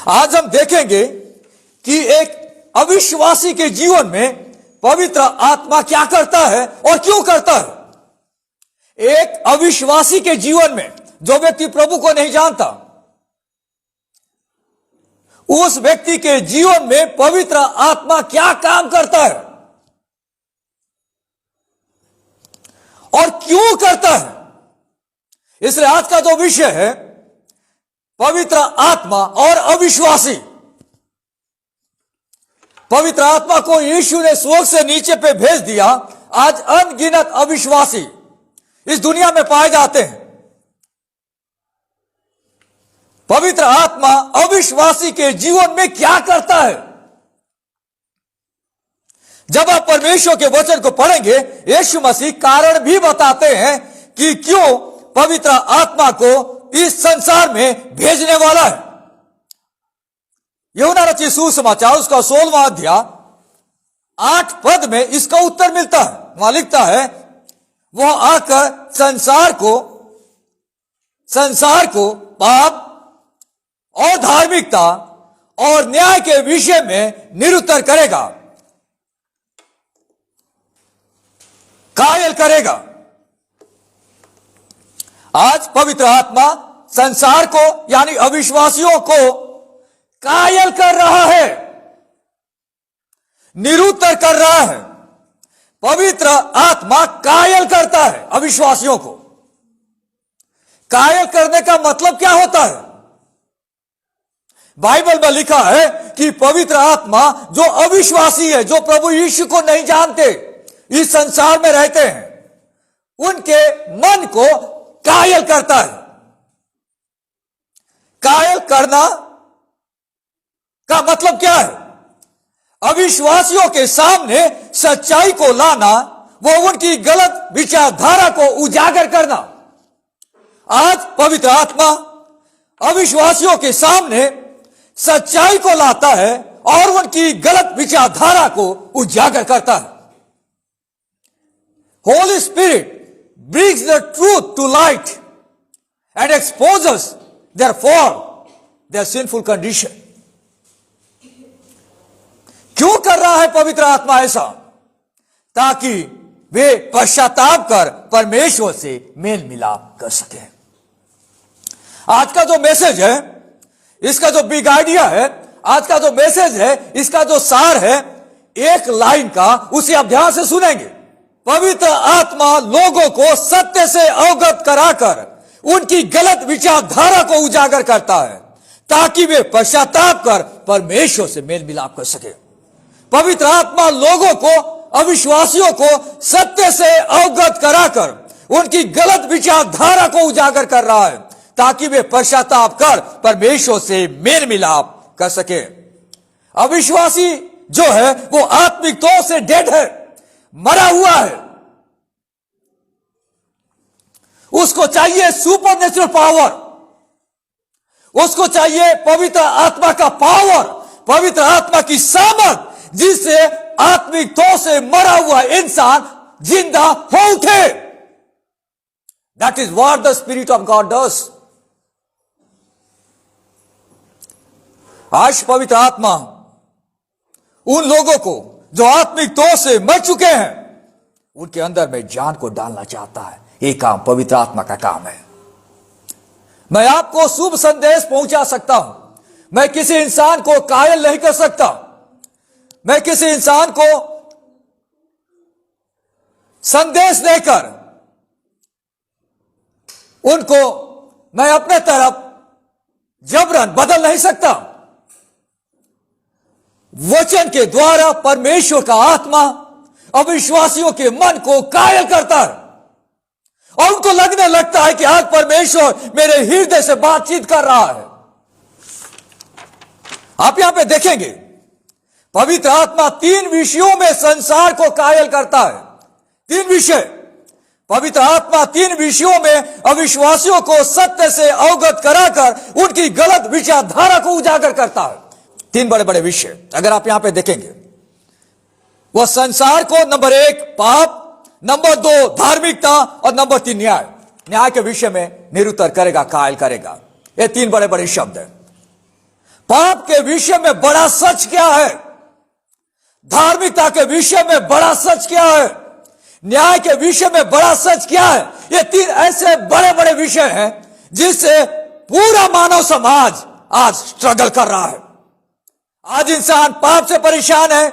आज हम देखेंगे कि एक अविश्वासी के जीवन में पवित्र आत्मा क्या करता है और क्यों करता है। एक अविश्वासी के जीवन में, जो व्यक्ति प्रभु को नहीं जानता, उस व्यक्ति के जीवन में पवित्र आत्मा क्या काम करता है और क्यों करता है। इसलिए आज का जो विषय है, पवित्र आत्मा और अविश्वासी। पवित्र आत्मा को यीशु ने स्वर्ग से नीचे पे भेज दिया। आज अनगिनत अविश्वासी इस दुनिया में पाए जाते हैं। पवित्र आत्मा अविश्वासी के जीवन में क्या करता है? जब आप परमेश्वर के वचन को पढ़ेंगे, यीशु मसीह कारण भी बताते हैं कि क्यों पवित्र आत्मा को इस संसार में भेजने वाला है। यूहन्ना रचित सुसमाचार उसका 16वां अध्याय 8 पद में इसका उत्तर मिलता है। वहां लिखता है, वह आकर संसार को पाप और धार्मिकता और न्याय के विषय में निरुत्तर करेगा, कायल करेगा। आज पवित्र आत्मा संसार को यानी अविश्वासियों को कायल कर रहा है, निरुत्तर कर रहा है। पवित्र आत्मा कायल करता है अविश्वासियों को। कायल करने का मतलब क्या होता है? बाइबल में लिखा है कि पवित्र आत्मा जो अविश्वासी है, जो प्रभु यीशु को नहीं जानते, इस संसार में रहते हैं, उनके मन को कायल करता है। कायल करना का मतलब क्या है? अविश्वासियों के सामने सच्चाई को लाना, वो उनकी गलत विचारधारा को उजागर करना। आज पवित्र आत्मा अविश्वासियों के सामने सच्चाई को लाता है और उनकी गलत विचारधारा को उजागर करता है। Holy Spirit brings the truth to light and exposes their fall, their sinful condition. क्यों कर रहा है पवित्र आत्मा ऐसा? ताकि वे पश्चाताप कर परमेश्वर से मेल मिलाप कर सके। आज का जो मैसेज है, इसका जो बिग आइडिया है, आज का जो मैसेज है, इसका जो सार है, एक लाइन का, उसे आप ध्यान से सुनेंगे। पवित्र आत्मा लोगों को सत्य से अवगत कराकर उनकी गलत विचारधारा को उजागर करता है, ताकि वे पश्चाताप कर परमेश्वर से मेल मिलाप कर सके। पवित्र आत्मा लोगों को, अविश्वासियों को सत्य से अवगत कराकर उनकी गलत विचारधारा को उजागर कर रहा है, ताकि वे पश्चाताप कर परमेश्वर से मेल मिलाप कर सके। अविश्वासी जो है वो आत्मिक तौर से डेड है, मरा हुआ है। उसको चाहिए सुपर नेचुरल पावर, उसको चाहिए पवित्र आत्मा का पावर, पवित्र आत्मा की सामर्थ, जिससे आत्मिक तौर से मरा हुआ इंसान जिंदा हो उठे। That is what the spirit of God does. आज पवित्र आत्मा उन लोगों को जो आत्मिक तौर से मर चुके हैं, उनके अंदर में जान को डालना चाहता है। ये काम पवित्र आत्मा का काम है। मैं आपको शुभ संदेश पहुंचा सकता हूं, मैं किसी इंसान को कायल नहीं कर सकता, मैं किसी इंसान को संदेश देकर उनको मैं अपने तरफ जबरन बदल नहीं सकता। वचन के द्वारा परमेश्वर का आत्मा अविश्वासियों के मन को कायल करता है और उनको लगने लगता है कि आज परमेश्वर मेरे हृदय से बातचीत कर रहा है। आप यहां पे देखेंगे, पवित्र आत्मा 3 विषयों में संसार को कायल करता है। 3 विषय। पवित्र आत्मा 3 विषयों में अविश्वासियों को सत्य से अवगत कराकर उनकी गलत विचारधारा को उजागर करता है। 3 बड़े बड़े विषय अगर आप यहां पे देखेंगे, वह संसार को नंबर 1 पाप, नंबर 2 धार्मिकता और नंबर 3 न्याय। न्याय के विषय में निरुत्तर करेगा, कायल करेगा। ये 3 बड़े बड़े शब्द हैं। पाप के विषय में बड़ा सच क्या है, धार्मिकता के विषय में बड़ा सच क्या है, न्याय के विषय में बड़ा सच क्या है। ये तीन ऐसे बड़े बड़े विषय हैं जिससे पूरा मानव समाज आज स्ट्रगल कर रहा है। आज इंसान पाप से परेशान है,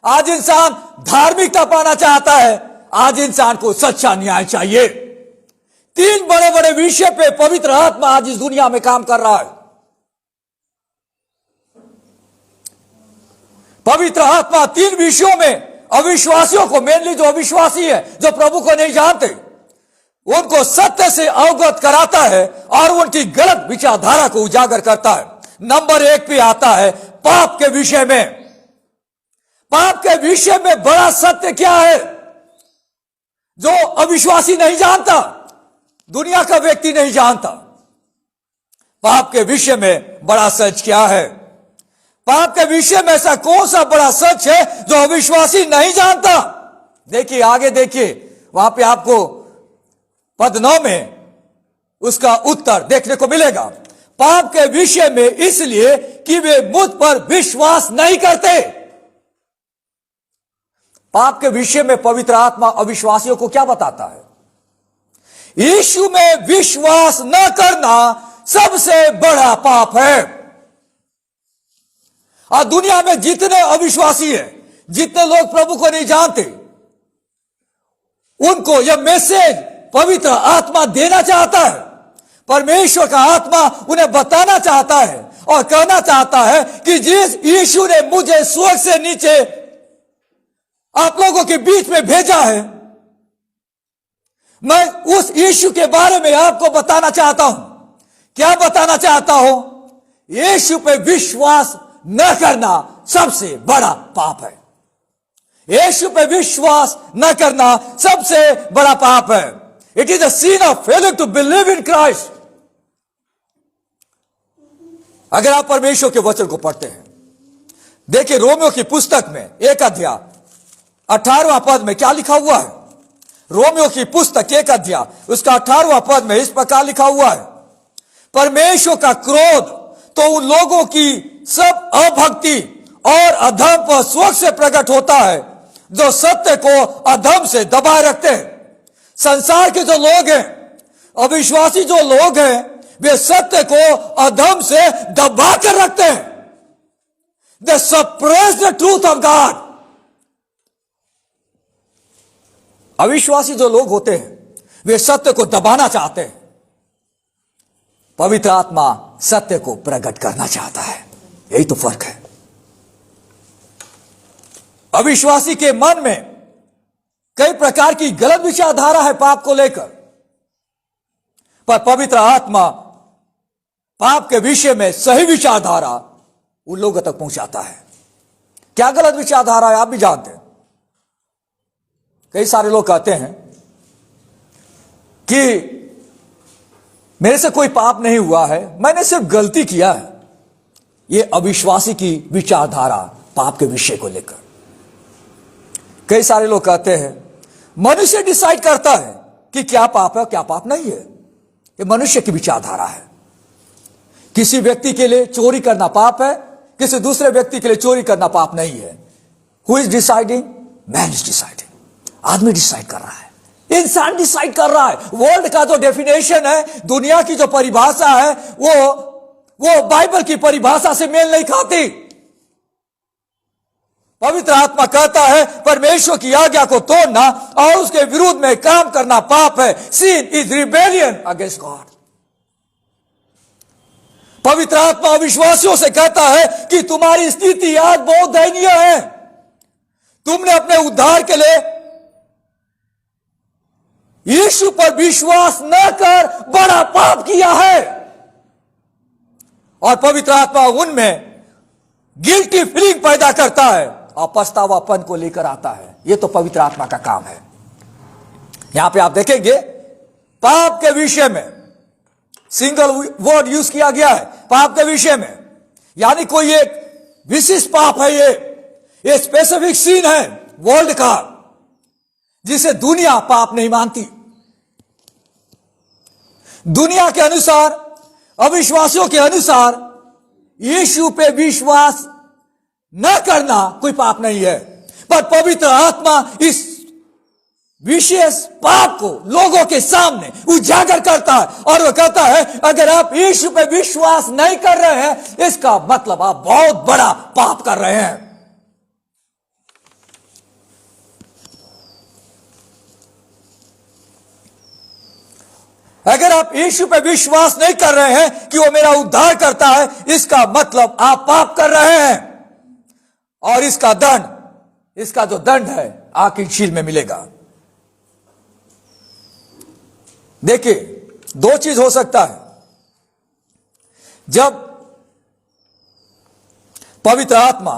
आज इंसान धार्मिकता पाना चाहता है, आज इंसान को सच्चा न्याय चाहिए। तीन बड़े बड़े विषय पे पवित्र आत्मा आज इस दुनिया में काम कर रहा है। पवित्र आत्मा तीन विषयों में अविश्वासियों को, मेनली जो अविश्वासी है, जो प्रभु को नहीं जानते, उनको सत्य से अवगत कराता है और उनकी गलत विचारधारा को उजागर करता है। नंबर 1 पे आता है पाप के विषय में। पाप के विषय में बड़ा सत्य क्या है जो अविश्वासी नहीं जानता, दुनिया का व्यक्ति नहीं जानता। पाप के विषय में बड़ा सच क्या है? पाप के विषय में ऐसा कौन सा बड़ा सच है जो अविश्वासी नहीं जानता? देखिए, आगे देखिए, वहां पे आपको पद 9 में उसका उत्तर देखने को मिलेगा। पाप के विषय में इसलिए कि वे मुझ पर विश्वास नहीं करते। पाप के विषय में पवित्र आत्मा अविश्वासियों को क्या बताता है? यीशु में विश्वास न करना सबसे बड़ा पाप है। और दुनिया में जितने अविश्वासी हैं, जितने लोग प्रभु को नहीं जानते, उनको यह मैसेज पवित्र आत्मा देना चाहता है। परमेश्वर का आत्मा उन्हें बताना चाहता है और कहना चाहता है कि जिस यीशु ने मुझे स्वर्ग से नीचे आप लोगों के बीच में भेजा है, मैं उस यीशु के बारे में आपको बताना चाहता हूं। क्या बताना चाहता हूं? यीशु पे विश्वास न करना सबसे बड़ा पाप है। यीशु पे विश्वास न करना सबसे बड़ा पाप है। It is a sin of failure to believe in Christ। अगर आप परमेश्वर के वचन को पढ़ते हैं, देखिए रोमियो की पुस्तक में 1 अध्याय 18वां पद में क्या लिखा हुआ है? रोमियो की पुस्तक 1 अध्याय उसका 18वां पद में इस प्रकार लिखा हुआ है, परमेश्वर का क्रोध तो उन लोगों की सब अभक्ति और अधर्म पर स्वर्ग से प्रकट होता है जो सत्य को अधर्म से दबाए रखते हैं। संसार के जो लोग हैं, अविश्वासी जो लोग हैं, वे सत्य को अधर्म से दबा कर रखते हैं। They suppress the truth of God. अविश्वासी जो लोग होते हैं, वे सत्य को दबाना चाहते हैं। पवित्र आत्मा सत्य को प्रकट करना चाहता है। यही तो फर्क है। अविश्वासी के मन में कई प्रकार की गलत विचारधारा है पाप को लेकर, पर पवित्र आत्मा पाप के विषय में सही विचारधारा उन लोगों तक पहुंचाता है। क्या गलत विचारधारा है आप भी जानते हैं। कई सारे लोग कहते हैं कि मेरे से कोई पाप नहीं हुआ है, मैंने सिर्फ गलती किया है। यह अविश्वासी की विचारधारा पाप के विषय को लेकर। कई सारे लोग कहते हैं मनुष्य डिसाइड करता है कि क्या पाप है क्या पाप नहीं है। यह मनुष्य की विचारधारा है। किसी व्यक्ति के लिए चोरी करना पाप है, किसी दूसरे व्यक्ति के लिए चोरी करना पाप नहीं है। Who is deciding? Man is deciding. आदमी डिसाइड कर रहा है, इंसान डिसाइड कर रहा है। वर्ल्ड का जो डेफिनेशन है, दुनिया की जो परिभाषा है, वो बाइबल की परिभाषा से मेल नहीं खाती। पवित्र आत्मा कहता है परमेश्वर की आज्ञा को तोड़ना और उसके विरुद्ध में काम करना पाप है। sin is rebellion against God। पवित्र आत्मा अविश्वासियों से कहता है कि तुम्हारी स्थिति आज बहुत दयनीय है। तुमने अपने उद्धार के लिए यीशु पर विश्वास न कर बड़ा पाप किया है। और पवित्र आत्मा उनमें गिल्टी फीलिंग पैदा करता है और पछतावापन को लेकर आता है। यह तो पवित्र आत्मा का काम है। यहां पे आप देखेंगे पाप के विषय में सिंगल वर्ड यूज किया गया है। पाप के विषय में, यानी कोई एक विशिष्ट पाप है। ये स्पेसिफिक सीन है वर्ल्ड का, जिसे दुनिया पाप नहीं मानती। दुनिया के अनुसार, अविश्वासियों के अनुसार यीशु पे विश्वास न करना कोई पाप नहीं है, पर पवित्र आत्मा इस विशेष पाप को लोगों के सामने उजागर करता है और वो कहता है अगर आप यीशु पे विश्वास नहीं कर रहे हैं इसका मतलब आप बहुत बड़ा पाप कर रहे हैं। अगर आप यीशु पे विश्वास नहीं कर रहे हैं कि वो मेरा उद्धार करता है, इसका मतलब आप पाप कर रहे हैं और इसका जो दंड है आखिर झील में मिलेगा। देखिए, दो चीज हो सकता है। जब पवित्र आत्मा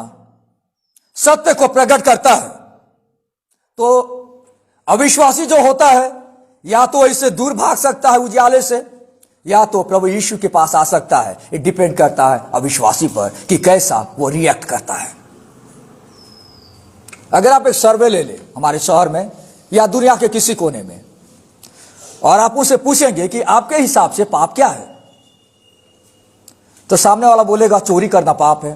सत्य को प्रकट करता है तो अविश्वासी जो होता है या तो इससे दूर भाग सकता है उजाले से, या तो प्रभु यीशु के पास आ सकता है। ये डिपेंड करता है अविश्वासी पर कि कैसा वो रिएक्ट करता है। अगर आप एक सर्वे ले लें हमारे शहर में या दुनिया के किसी कोने में और आप उसे पूछेंगे कि आपके हिसाब से पाप क्या है, तो सामने वाला बोलेगा चोरी करना पाप है,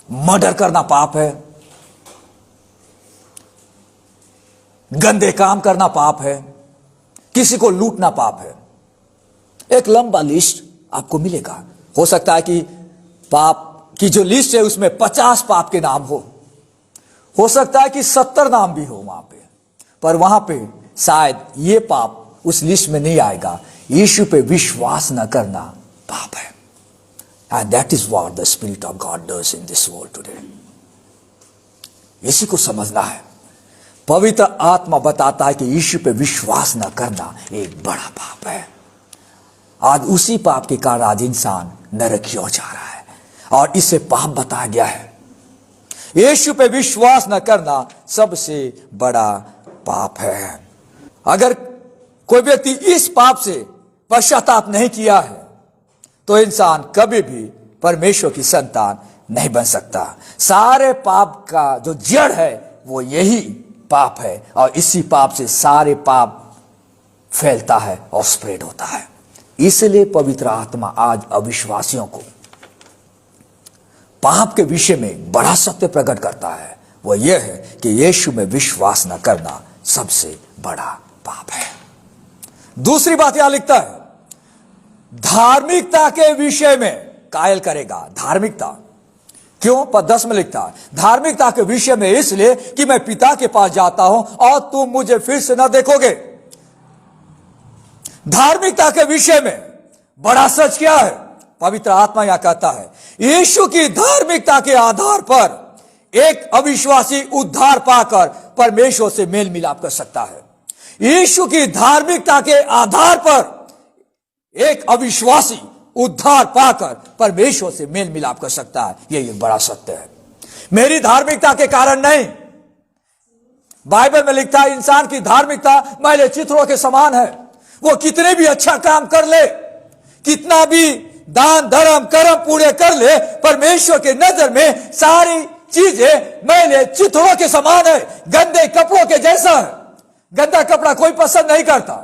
मर्डर करना पाप है, गंदे काम करना पाप है, किसी को लूटना पाप है। एक लंबा लिस्ट आपको मिलेगा। हो सकता है कि पाप की जो लिस्ट है उसमें 50 पाप के नाम हो सकता है कि 70 नाम भी हो वहां पे, पर वहां पे शायद ये पाप उस लिस्ट में नहीं आएगा। यीशु पे विश्वास न करना पाप है। And that is what the spirit of God does in this world today. इसी को समझना है। पवित्र आत्मा बताता है कि यीशु पे विश्वास न करना एक बड़ा पाप है। आज उसी पाप के कारण आज इंसान नरक की ओर जा रहा है और इसे पाप बताया गया है। यीशु पे विश्वास न करना सबसे बड़ा पाप है। अगर कोई व्यक्ति इस पाप से पश्चाताप नहीं किया है तो इंसान कभी भी परमेश्वर की संतान नहीं बन सकता। सारे पाप का जो जड़ है वो यही पाप है और इसी पाप से सारे पाप फैलता है और स्प्रेड होता है। इसलिए पवित्र आत्मा आज अविश्वासियों को पाप के विषय में बड़ा सत्य प्रकट करता है। वो यह है कि यीशु में विश्वास न करना सबसे बड़ा पाप है। दूसरी बात यहां लिखता है, धार्मिकता के विषय में कायल करेगा। धार्मिकता क्यों? पद 10 में लिखता है, धार्मिकता के विषय में इसलिए कि मैं पिता के पास जाता हूं और तुम मुझे फिर से न देखोगे। धार्मिकता के विषय में बड़ा सच क्या है? पवित्र आत्मा यहां कहता है यीशु की धार्मिकता के आधार पर एक अविश्वासी उद्धार पाकर परमेश्वर से मेल मिलाप कर सकता है। यीशु की धार्मिकता के आधार पर एक अविश्वासी उद्धार पाकर परमेश्वर से मेल मिलाप कर सकता है। यह एक बड़ा सत्य है। मेरी धार्मिकता के कारण नहीं। बाइबल में लिखता है इंसान की धार्मिकता मैले चित्रों के समान है। वो कितने भी अच्छा काम कर ले, कितना भी दान धर्म कर्म पूरे कर ले, परमेश्वर के नजर में सारी चीजें मैले चित्रों के समान है, गंदे कपड़ों के जैसा है। गंदा कपड़ा कोई पसंद नहीं करता।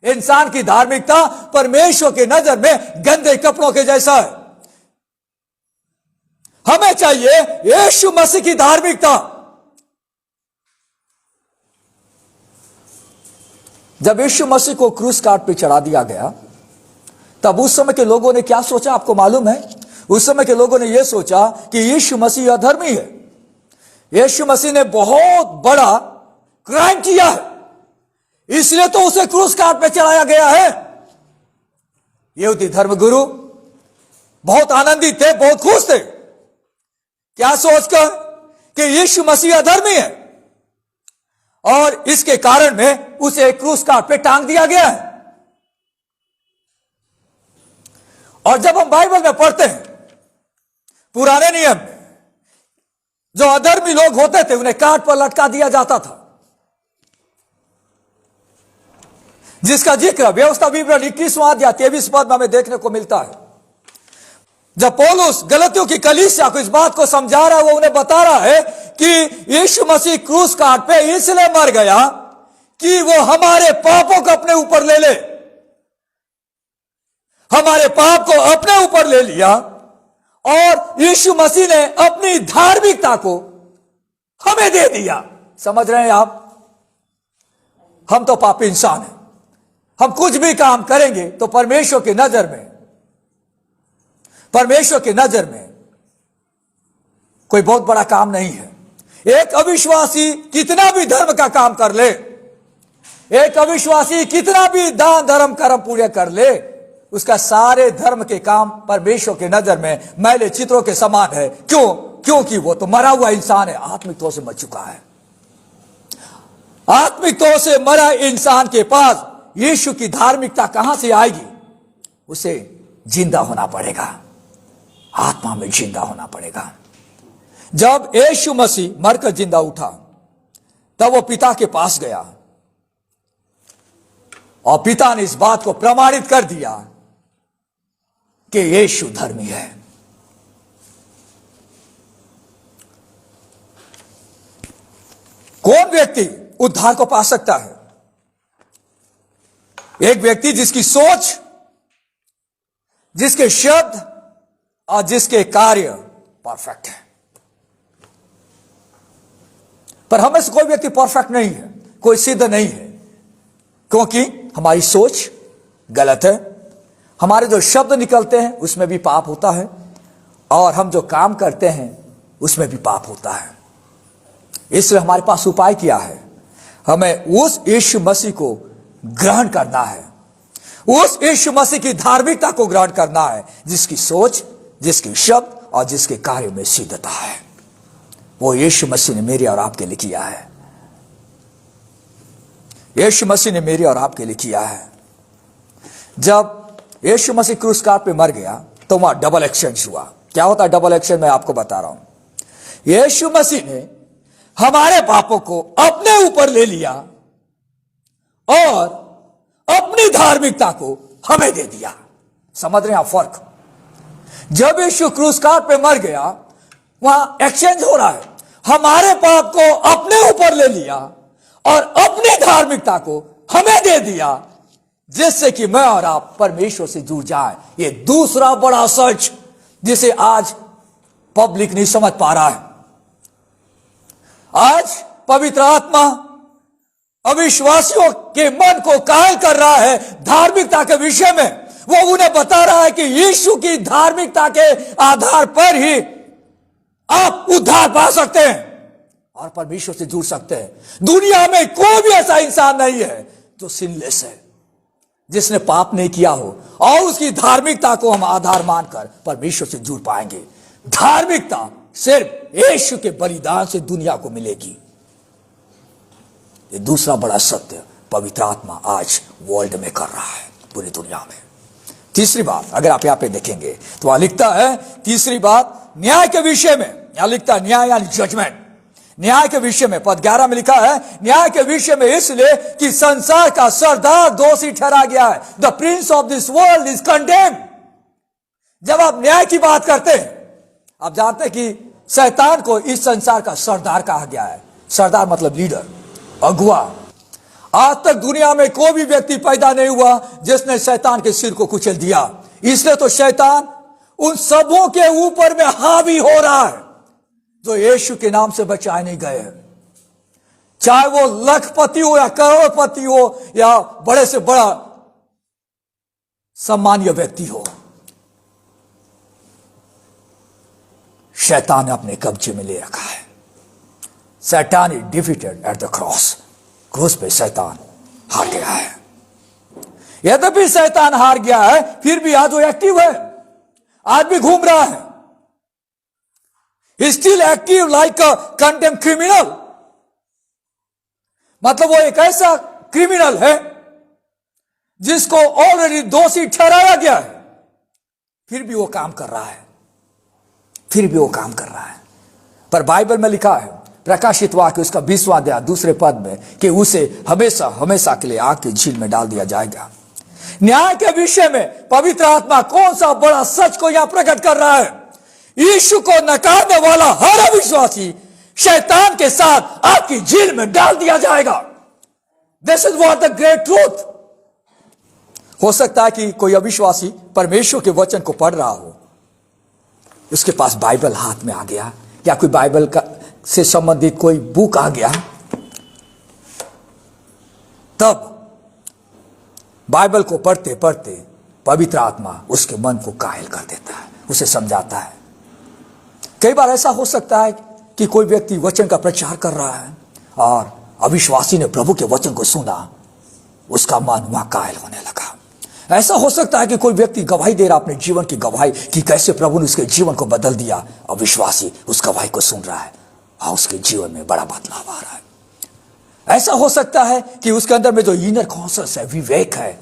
इंसान की धार्मिकता परमेश्वर के नजर में गंदे कपड़ों के जैसा है। हमें चाहिए यीशु मसीह की धार्मिकता। जब यीशु मसीह को क्रूस काट पे चढ़ा दिया गया तब उस समय के लोगों ने क्या सोचा आपको मालूम है? उस समय के लोगों ने यह सोचा कि यीशु मसीह अधर्मी है। यीशु मसीह ने बहुत बड़ा क्राइम किया है, इसलिए तो उसे क्रूस काट पे चढ़ाया गया है। यहूदी धर्मगुरु बहुत आनंदित थे, बहुत खुश थे। क्या सोचकर कि यीशु मसीह अधर्मी है और इसके कारण में उसे क्रूस काट पे टांग दिया गया है। और जब हम बाइबल में पढ़ते हैं पुराने नियम में जो अधर्मी लोग होते थे उन्हें काट पर लटका दिया जाता था, जिसका जिक्र व्यवस्था विवरण 21वां अध्याय 23 पद में हमें देखने को मिलता है। जब पौलुस गलतियों की कलीसिया को इस बात को समझा रहा है, वो उन्हें बता रहा है कि यीशु मसीह क्रूस काट पे इसलिए मर गया कि वो हमारे पापों को अपने ऊपर ले ले। हमारे पाप को अपने ऊपर ले लिया यीशु मसीह ने अपनी धार्मिकता को हमें दे दिया। समझ रहे हैं आप? हम तो पापी इंसान हैं, हम कुछ भी काम करेंगे तो परमेश्वर की नजर में कोई बहुत बड़ा काम नहीं है। एक अविश्वासी कितना भी धर्म का काम कर ले, एक अविश्वासी कितना भी दान धर्म कर्म पुण्य कर ले, उसका सारे धर्म के काम परमेश्वर के नजर में मैले चित्रों के समान है। क्यों? क्योंकि वो तो मरा हुआ इंसान है, आत्मिक तौर से मर चुका है। आत्मिक तौर से मरा इंसान के पास यीशु की धार्मिकता कहां से आएगी? उसे जिंदा होना पड़ेगा, आत्मा में जिंदा होना पड़ेगा। जब यीशु मसीह मरकर जिंदा उठा तब वो पिता के पास गया और पिता ने इस बात को प्रमाणित कर दिया कि यीशु धर्मी है। कौन व्यक्ति उद्धार को पा सकता है? एक व्यक्ति जिसकी सोच, जिसके शब्द और जिसके कार्य परफेक्ट है। पर हमें से कोई व्यक्ति परफेक्ट नहीं है, कोई सिद्ध नहीं है, क्योंकि हमारी सोच गलत है, हमारे जो शब्द निकलते हैं उसमें भी पाप होता है, और हम जो काम करते हैं उसमें भी पाप होता है। इसलिए हमारे पास उपाय क्या है? हमें उस यीशु मसीह को ग्रहण करना है, उस यीशु मसीह की धार्मिकता को ग्रहण करना है, जिसकी सोच, जिसके शब्द और जिसके कार्य में सिद्धता है। वो यीशु मसीह ने मेरे और आपके लिए किया है। यीशु मसीह ने मेरे और आपके लिए किया है। जब यीशु मसीह क्रूस काट पे मर गया तो वहां डबल एक्सचेंज हुआ। क्या होता है डबल एक्सचेंज? मैं आपको बता रहा हूं। यीशु मसीह ने हमारे पापों को अपने ऊपर ले लिया और अपनी धार्मिकता को हमें दे दिया। समझ रहे हैं आप फर्क? जब यीशु क्रूस काट पे मर गया वहां एक्सचेंज हो रहा है। हमारे पाप को अपने ऊपर ले लिया और अपनी धार्मिकता को हमें दे दिया, जिससे कि मैं और आप परमेश्वर से जुड़ जाए। ये दूसरा बड़ा सच जिसे आज पब्लिक नहीं समझ पा रहा है। आज पवित्र आत्मा अविश्वासियों के मन को कायल कर रहा है धार्मिकता के विषय में। वो उन्हें बता रहा है कि यीशु की धार्मिकता के आधार पर ही आप उद्धार पा सकते हैं और परमेश्वर से जुड़ सकते हैं। दुनिया में कोई भी ऐसा इंसान नहीं है जो सिनलेस है, जिसने पाप नहीं किया हो, और उसकी धार्मिकता को हम आधार मानकर परमेश्वर से जुड़ पाएंगे। धार्मिकता सिर्फ यीशु के बलिदान से दुनिया को मिलेगी। ये दूसरा बड़ा सत्य पवित्र आत्मा आज वर्ल्ड में कर रहा है, पूरी दुनिया में। तीसरी बात, अगर आप यहां पे देखेंगे तो वहां लिखता है, तीसरी बात न्याय के विषय में। यहां लिखता है न्याय यानी जजमेंट। न्याय के विषय में पद 11 में लिखा है, न्याय के विषय में इसलिए कि संसार का सरदार दोषी ठहरा गया है। The Prince of this world is condemned. जब आप न्याय की बात करते हैं, आप जानते हैं कि शैतान को इस संसार का सरदार कहा गया है। सरदार मतलब लीडर, अगुआ। आज तक दुनिया में कोई भी व्यक्ति पैदा नहीं हुआ जिसने शैतान के सिर को कुचल दिया। इसलिए तो शैतान उन सबों के ऊपर में हावी हो रहा है जो यीशु के नाम से बचाए नहीं गए हैं। चाहे वो लखपति हो या करोड़पति हो या बड़े से बड़ा सम्मानीय व्यक्ति हो, शैतान ने अपने कब्जे में ले रखा है। शैतान is defeated at the cross. क्रूस पे शैतान हार गया है। यद्यपि शैतान हार गया है, फिर भी आज वो एक्टिव है, आज भी घूम रहा है। स्टिल एक्टिव लाइक अ कंडेम क्रिमिनल। मतलब वो एक ऐसा क्रिमिनल है जिसको ऑलरेडी दोषी ठहराया गया है, फिर भी वो काम कर रहा है, फिर भी वो काम कर रहा है। पर बाइबल में लिखा है, प्रकाशित वाक्य उसका 20वां अध्याय दूसरे पद में, कि उसे हमेशा हमेशा के लिए आग की झील में डाल दिया जाएगा। न्याय के विषय में पवित्र आत्मा कौन सा बड़ा सच को यहां प्रकट कर रहा है? यीशु को नकारने वाला हर अविश्वासी शैतान के साथ आग की झील में डाल दिया जाएगा। This is what the great truth. हो सकता है कि कोई अविश्वासी परमेश्वर के वचन को पढ़ रहा हो उसके पास बाइबल हाथ में आ गया या कोई बाइबल का से संबंधित कोई बुक आ गया, तब बाइबल को पढ़ते पढ़ते पवित्र आत्मा उसके मन को कायल कर देता है, उसे समझाता है। कई बार ऐसा हो सकता है कि कोई व्यक्ति वचन का प्रचार कर रहा है और अविश्वासी ने प्रभु के वचन को सुना, उसका मन वहां कायल होने लगा। ऐसा हो सकता है कि कोई व्यक्ति गवाही दे रहा अपने जीवन की गवाही कि कैसे प्रभु ने उसके जीवन को बदल दिया, अविश्वासी उस गवाही को सुन रहा है और उसके जीवन में बड़ा बदलाव आ रहा है। ऐसा हो सकता है कि उसके अंदर में जो इनर कॉन्शियस है, विवेक है,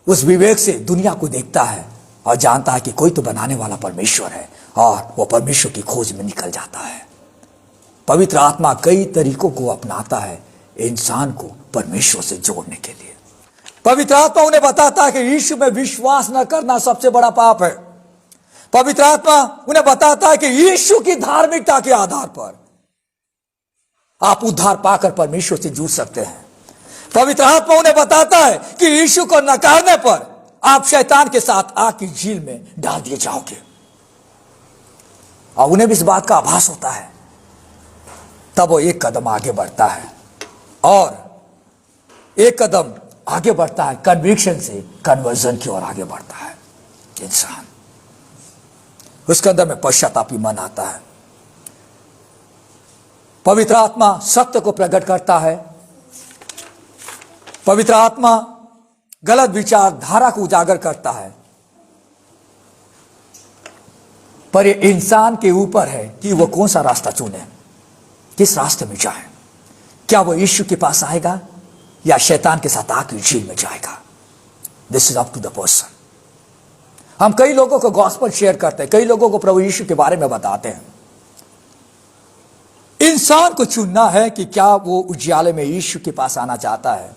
उस विवेक से दुनिया को देखता है और जानता है कि कोई तो बनाने वाला परमेश्वर है और वो परमेश्वर की खोज में निकल जाता है। पवित्र आत्मा कई तरीकों को अपनाता है इंसान को परमेश्वर से जोड़ने के लिए। पवित्र आत्मा उन्हें बताता है कि यीशु में विश्वास न करना सबसे बड़ा पाप है। पवित्र आत्मा उन्हें बताता है कि यीशु की धार्मिकता के आधार पर आप उद्धार पाकर परमेश्वर से जुड़ सकते हैं। पवित्र आत्मा उन्हें बताता है कि यीशु को नकारने पर आप शैतान के साथ आग की झील में डाल दिए जाओगे। और उन्हें भी इस बात का आभास होता है। तब वो एक कदम आगे बढ़ता है और एक कदम आगे बढ़ता है, कन्विक्शन से कन्वर्जन की ओर आगे बढ़ता है इंसान। उसके अंदर में पश्चातापी मन आता है। पवित्र आत्मा सत्य को प्रकट करता है। पवित्र आत्मा गलत विचारधारा को उजागर करता है। पर ये इंसान के ऊपर है कि वो कौन सा रास्ता चुने, किस रास्ते में जाए। क्या वो यीशु के पास आएगा या शैतान के साथ आग की झील में जाएगा। This is up to the person. हम कई लोगों को गॉस्पेल शेयर करते हैं, कई लोगों को प्रभु यीशु के बारे में बताते हैं। इंसान को चुनना है कि क्या वो उजियाले में यीशु के पास आना चाहता है।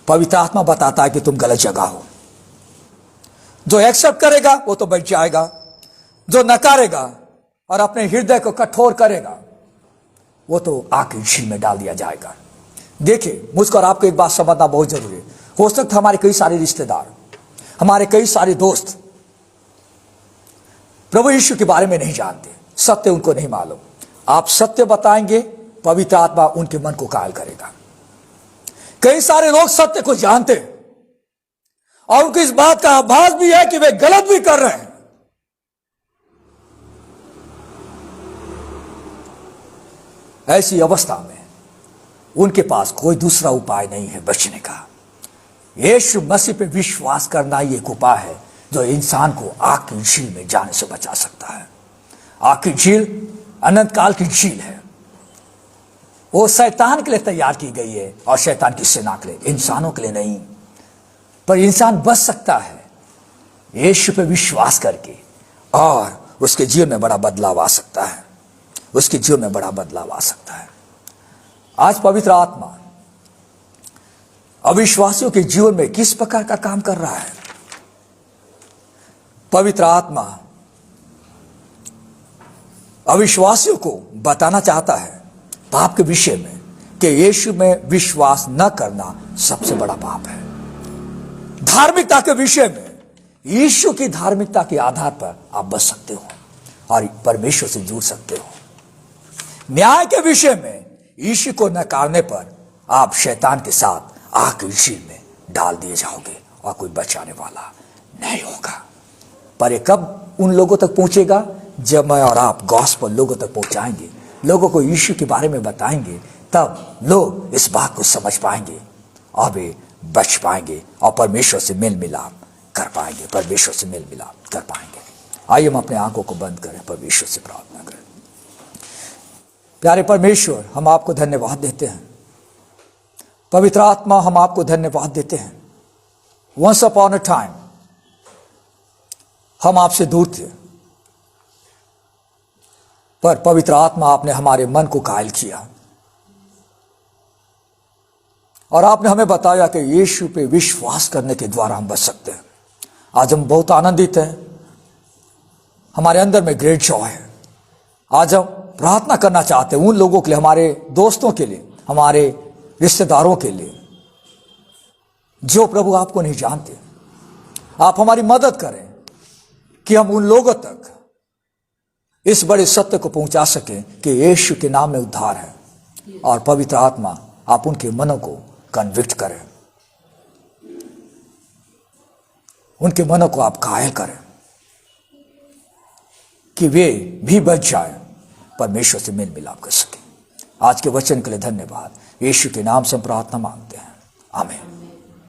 पवित्र आत्मा बताता है कि तुम गलत जगह हो। जो एक्सेप्ट करेगा वो तो बच जाएगा, जो नकारेगा और अपने हृदय को कठोर करेगा वो तो आग की झील में डाल दिया जाएगा। देखिए, मुझको और आपको एक बात समझना बहुत जरूरी है। हो सकता है हमारे कई सारे रिश्तेदार, हमारे कई सारे दोस्त प्रभु यीशु के बारे में नहीं जानते, सत्य उनको नहीं मालूम। आप सत्य बताएंगे, पवित्र आत्मा उनके मन को कायल करेगा। कई सारे लोग सत्य को जानते और उनको इस बात का आभास भी है कि वे गलत भी कर रहे हैं। ऐसी अवस्था में उनके पास कोई दूसरा उपाय नहीं है बचने का। यीशु मसीह पे विश्वास करना ही एक उपाय है जो इंसान को आग की झील में जाने से बचा सकता है। आग की झील अनंत काल की झील है। वो शैतान के लिए तैयार की गई है और शैतान की सेना के लिए, इंसानों के लिए नहीं। पर इंसान बच सकता है यीशु पे विश्वास करके और उसके जीवन में बड़ा बदलाव आ सकता है। उसके जीवन में बड़ा बदलाव आ सकता है। आज पवित्र आत्मा अविश्वासियों के जीवन में किस प्रकार का काम कर रहा है। पवित्र आत्मा अविश्वासियों को बताना चाहता है पाप के विषय में कि यीशु में विश्वास न करना सबसे बड़ा पाप है। धार्मिकता के विषय में यीशु की धार्मिकता के आधार पर आप बच सकते हो और परमेश्वर से जुड़ सकते हो। न्याय के विषय में यीशु को नकारने पर आप शैतान के साथ आग की झील में डाल दिए जाओगे और कोई बचाने वाला नहीं होगा। पर ये कब उन लोगों तक पहुंचेगा जब मैं और आप गॉस्पेल लोगों तक पहुंचाएंगे, लोगों को यीशु के बारे में बताएंगे, तब लोग इस बात को समझ पाएंगे और वे बच पाएंगे और परमेश्वर से मेल मिलाप कर पाएंगे, परमेश्वर से मेल मिलाप कर पाएंगे। आइए हम अपने आंखों को बंद करें, परमेश्वर से प्रार्थना करें। प्यारे परमेश्वर, हम आपको धन्यवाद देते हैं। पवित्र आत्मा, हम आपको धन्यवाद देते हैं। वंस अपॉन अ टाइम हम आपसे दूर थे, पर पवित्र आत्मा आपने हमारे मन को कायल किया और आपने हमें बताया कि यीशु पे विश्वास करने के द्वारा हम बच सकते हैं। आज हम बहुत आनंदित हैं, हमारे अंदर में ग्रेट जॉय है। आज हम प्रार्थना करना चाहते हैं उन लोगों के लिए, हमारे दोस्तों के लिए, हमारे रिश्तेदारों के लिए जो प्रभु आपको नहीं जानते। आप हमारी मदद करें कि हम उन लोगों तक इस बड़े सत्य को पहुंचा सके कि यीशु के नाम में उद्धार है, और पवित्र आत्मा आप उनके मनों को कन्विक्ट करें, उनके मनों को आप घायल करें कि वे भी बच जाए, परमेश्वर से मेल मिलाप कर सके। आज के वचन के लिए धन्यवाद। यीशु के नाम से हम प्रार्थना मांगते हैं, आमीन।